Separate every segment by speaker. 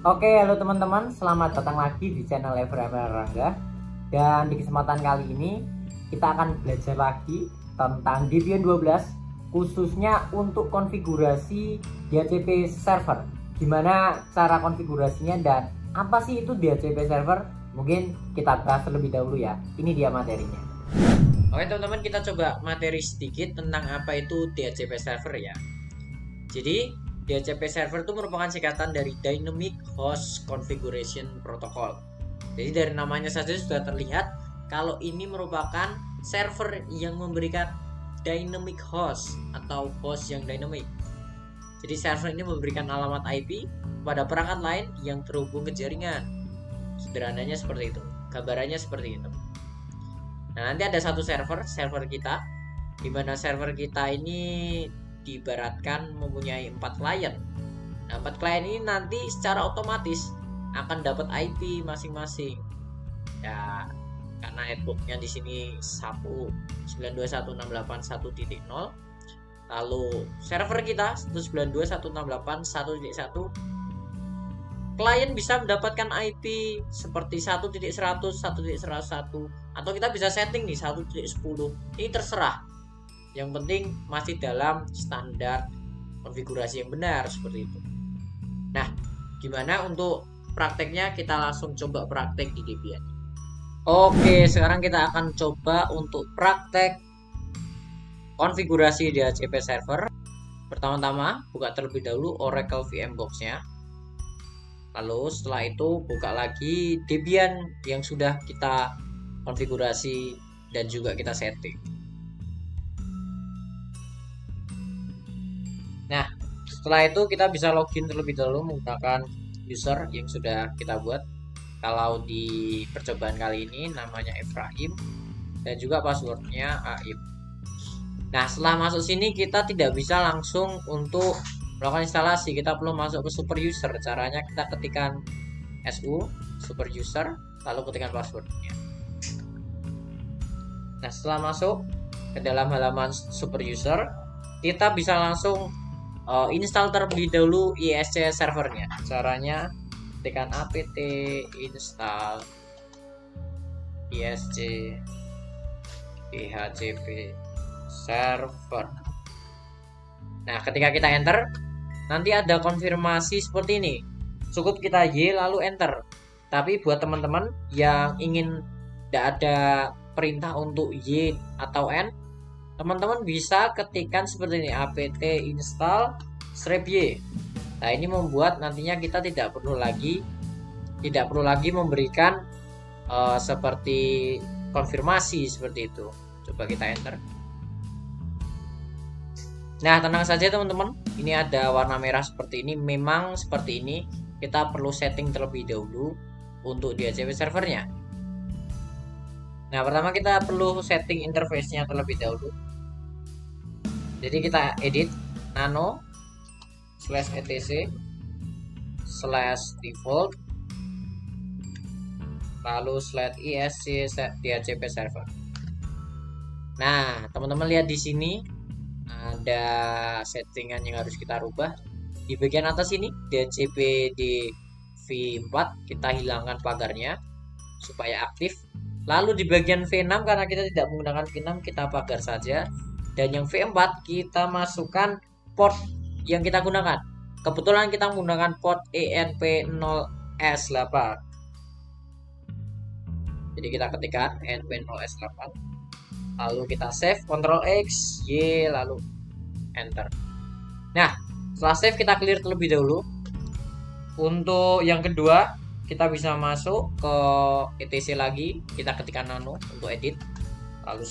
Speaker 1: Oke, halo teman-teman, selamat datang lagi di channel Everemel Rangga. Dan di kesempatan kali ini kita akan belajar lagi tentang Debian 12, khususnya untuk konfigurasi DHCP server. Gimana cara konfigurasinya dan apa sih itu DHCP server? Mungkin kita bahas terlebih dahulu ya. Ini dia materinya. Oke teman-teman, kita coba materi sedikit tentang apa itu DHCP server ya. Jadi DHCP server itu merupakan singkatan dari Dynamic Host Configuration Protocol. Jadi dari namanya saja sudah terlihat kalau ini merupakan server yang memberikan dynamic host atau host yang dynamic. Jadi server ini memberikan alamat IP pada perangkat lain yang terhubung ke jaringan. Sederhananya seperti itu. Gambarannya seperti itu. Nah, nanti ada satu server kita, di mana server kita ini diibaratkan mempunyai 4 klien. Nah, 4 klien ini nanti secara otomatis akan dapat IP masing-masing. Ya, karena networknya di sini 192.168.1.0. Lalu server kita 192.168.1.1. Klien bisa mendapatkan IP seperti 1.100, 1.101, atau kita bisa setting nih 1.10. Ini terserah. Yang penting masih dalam standar konfigurasi yang benar seperti itu. Nah, gimana untuk prakteknya? Kita langsung coba praktek di Debian. Oke, sekarang kita akan coba untuk praktek konfigurasi DHCP server. Pertama-tama buka terlebih dahulu Oracle VMbox-nya. Lalu setelah itu buka lagi Debian yang sudah kita konfigurasi dan juga kita setting. Nah, setelah itu kita bisa login terlebih dahulu menggunakan user yang sudah kita buat. Kalau di percobaan kali ini namanya Efraim dan juga passwordnya Aib. Nah, setelah masuk sini kita tidak bisa langsung untuk melakukan instalasi. Kita perlu masuk ke super user. Caranya kita ketikkan super user lalu ketikkan passwordnya. Nah, setelah masuk ke dalam halaman super user, kita bisa langsung install terlebih dahulu ISC servernya. Caranya ketikkan apt install ISC DHCP server. Nah, ketika kita enter, nanti ada konfirmasi seperti ini. Cukup kita Y lalu enter. Tapi buat teman-teman yang ingin tidak ada perintah untuk Y atau N, teman-teman bisa ketikkan seperti ini, apt install -y. Nah, ini membuat nantinya kita tidak perlu lagi memberikan seperti konfirmasi seperti itu. Coba kita enter. Nah, tenang saja teman-teman, ini ada warna merah seperti ini. Memang seperti ini, kita perlu setting terlebih dahulu untuk DHCP servernya. Nah, pertama kita perlu setting interface-nya terlebih dahulu. Jadi kita edit nano /etc/default lalu /isc DHCP server. Nah, teman-teman lihat di sini ada settingan yang harus kita rubah. Di bagian atas ini DHCP di V4 kita hilangkan pagarnya supaya aktif. Lalu di bagian V6 karena kita tidak menggunakan V6 kita pagar saja. Dan yang V4 kita masukkan port yang kita gunakan. Kebetulan kita menggunakan port ENP0S8. Jadi kita ketikkan ENP0S8. Lalu kita save, Ctrl X, Y, lalu enter. Nah, setelah save kita clear terlebih dahulu. Untuk yang kedua, kita bisa masuk ke etc lagi. Kita ketikkan nano untuk edit. Lalu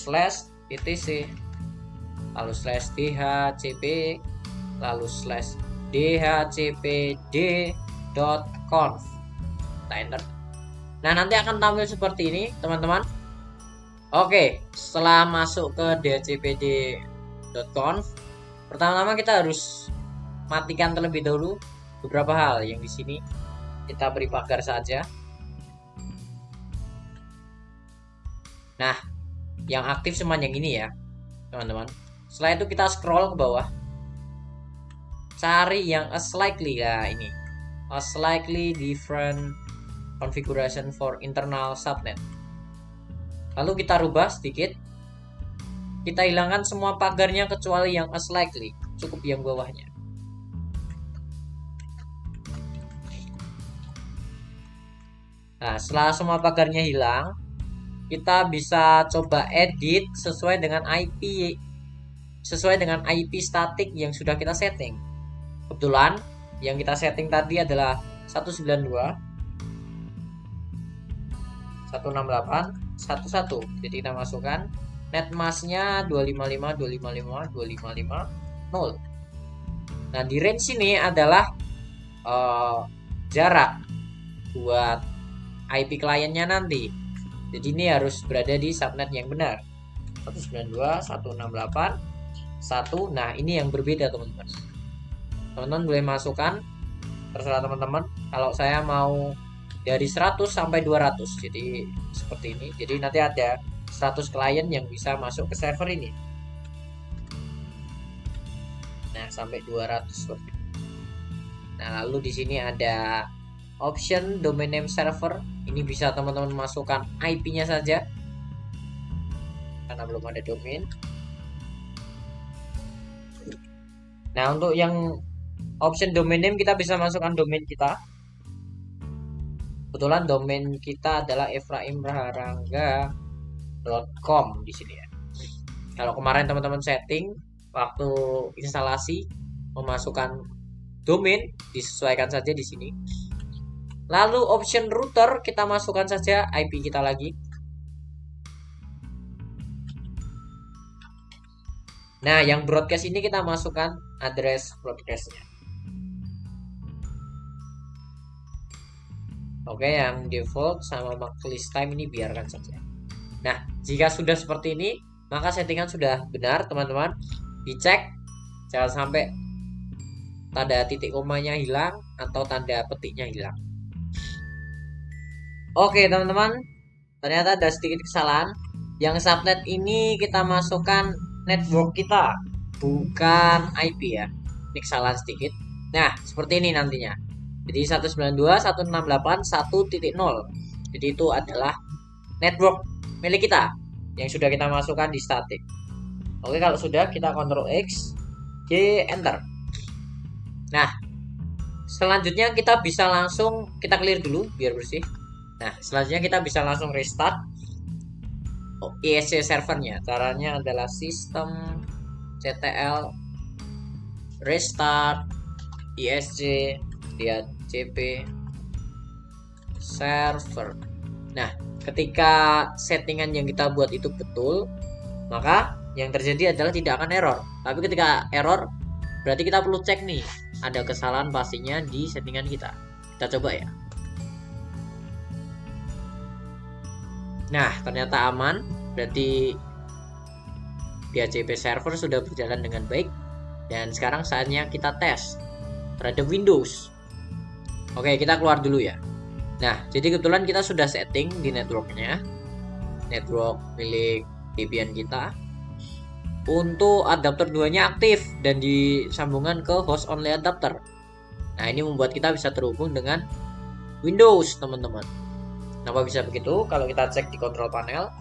Speaker 1: /etc. Lalu /dhcp, lalu /dhcpd.conf. Kita enter. Nah, nanti akan tampil seperti ini, teman-teman. Oke, setelah masuk ke dhcpd.conf, pertama-tama kita harus matikan terlebih dahulu beberapa hal yang di sini. Kita beri pagar saja. Nah, yang aktif cuma yang ini ya, teman-teman. Setelah itu kita scroll ke bawah, cari yang as likely. Nah, ini a slightly different configuration for internal subnet. Lalu kita rubah sedikit. Kita hilangkan semua pagarnya kecuali yang a slightly, cukup yang bawahnya. Nah, setelah semua pagarnya hilang, kita bisa coba edit sesuai dengan IP statik yang sudah kita setting. Kebetulan yang kita setting tadi adalah 192.168.11. Jadi kita masukkan netmasknya 255.255.255.0. Nah, di range ini adalah jarak buat IP kliennya nanti. Jadi ini harus berada di subnet yang benar. 192.168.1. Nah, ini yang berbeda, teman-teman. Teman-teman boleh masukkan, terserah teman-teman. Kalau saya mau dari 100 sampai 200. Jadi seperti ini. Jadi nanti ada 100 klien yang bisa masuk ke server ini. Nah, sampai 200 seperti ini. Nah, lalu di sini ada option domain name server. Ini bisa teman-teman masukkan IP-nya saja karena belum ada domain. Nah, untuk yang option domain name kita bisa masukkan domain kita. Kebetulan domain kita adalah efraimraharangga.com di sini ya. Kalau kemarin teman-teman setting waktu instalasi memasukkan domain, disesuaikan saja di sini. Lalu option router kita masukkan saja IP kita lagi. Nah, yang broadcast ini kita masukkan address broadcastnya. Oke, yang default sama mark list time ini biarkan saja. Nah, jika sudah seperti ini, maka settingan sudah benar, teman-teman. Dicek, jangan sampai tanda titik komanya hilang atau tanda petiknya hilang. Oke, teman-teman, ternyata ada sedikit kesalahan. Yang subnet ini kita masukkan network kita, bukan IP ya. Ini kesalahan sedikit. Nah, seperti ini nantinya. Jadi 192.168.1.0. Jadi itu adalah network milik kita yang sudah kita masukkan di static. Oke, kalau sudah kita Ctrl X, G, Enter. Nah, selanjutnya kita bisa langsung kita clear dulu biar bersih. Nah, selanjutnya kita bisa langsung restart ISC servernya. Caranya adalah sistem ctl restart ISC lihat cp server. Nah, ketika settingan yang kita buat itu betul, maka yang terjadi adalah tidak akan error. Tapi ketika error, berarti kita perlu cek nih, ada kesalahan pastinya di settingan kita. Kita coba ya. Nah, ternyata aman. Berarti DHCP server sudah berjalan dengan baik. Dan sekarang saatnya kita tes terhadap Windows. Oke, kita keluar dulu ya. Nah, jadi kebetulan kita sudah setting di networknya, network milik Debian kita. Untuk adapter 2-nya aktif dan disambungkan ke host only adapter. Nah, ini membuat kita bisa terhubung dengan Windows, teman-teman. Kenapa bisa begitu? Kalau kita cek di control panel,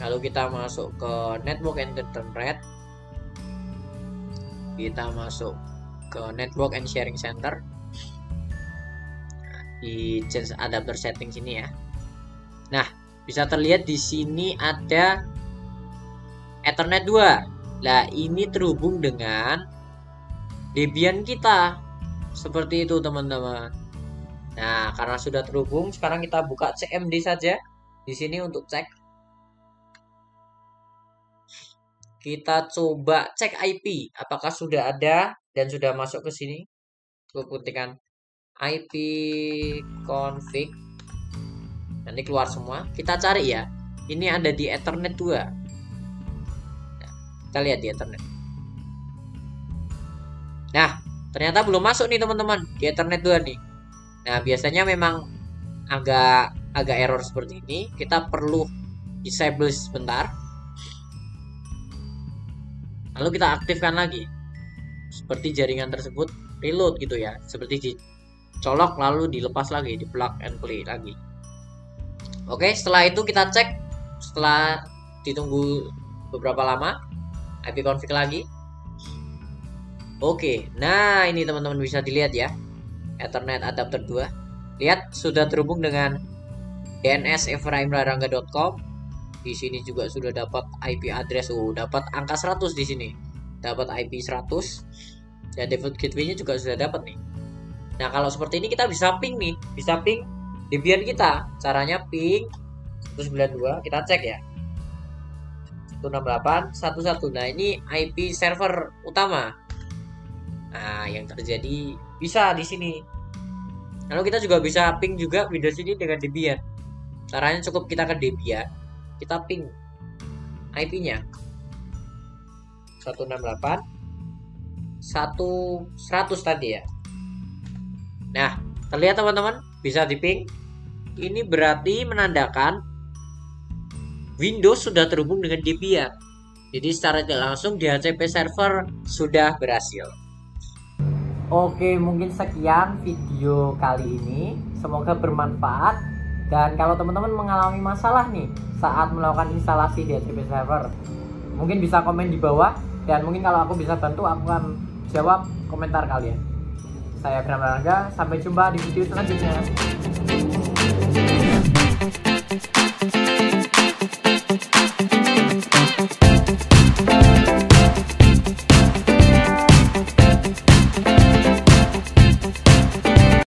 Speaker 1: lalu kita masuk ke network and internet, kita masuk ke network and sharing center, di change adapter setting sini ya. Nah, bisa terlihat di sini ada Ethernet 2. Nah, ini terhubung dengan Debian kita. Seperti itu, teman-teman. Nah, karena sudah terhubung, sekarang kita buka CMD saja di sini untuk cek. Kita coba cek IP, apakah sudah ada dan sudah masuk ke sini. Ketikkan IP config. Nanti keluar semua. Kita cari ya. Ini ada di Ethernet 2. Nah, kita lihat di Ethernet. Nah, ternyata belum masuk nih, teman-teman, di Ethernet 2 nih. Nah, biasanya memang agak error seperti ini. Kita perlu disable sebentar. Lalu kita aktifkan lagi. Seperti jaringan tersebut reload gitu ya. Seperti dicolok lalu dilepas lagi, di plug and play lagi. Oke, setelah itu kita cek, setelah ditunggu beberapa lama, IP config lagi. Oke, nah ini teman-teman bisa dilihat ya, Ethernet adapter 2. Lihat sudah terhubung dengan dns@efraimlarangga.com. Di sini juga sudah dapat IP address, dapat angka 100 di sini. Dapat IP 100 dan default gateway-nya juga sudah dapat nih. Nah, kalau seperti ini kita bisa ping nih, bisa ping Debian kita. Caranya ping 192, kita cek ya. 168.1.1. Nah, ini IP server utama. Nah, yang terjadi bisa di sini. Lalu kita juga bisa ping juga Windows ini dengan Debian. Caranya cukup kita ke Debian, kita ping IP-nya 168.1.100 tadi ya. Nah, terlihat teman-teman, bisa diping. Ini berarti menandakan Windows sudah terhubung dengan Debian. Jadi secara tidak langsung DHCP server sudah berhasil. Oke, mungkin sekian video kali ini. Semoga bermanfaat. Dan kalau teman-teman mengalami masalah nih saat melakukan instalasi DHCP server, mungkin bisa komen di bawah. Dan mungkin kalau aku bisa bantu, aku akan jawab komentar kalian. Saya Efraim Larangga, sampai jumpa di video selanjutnya.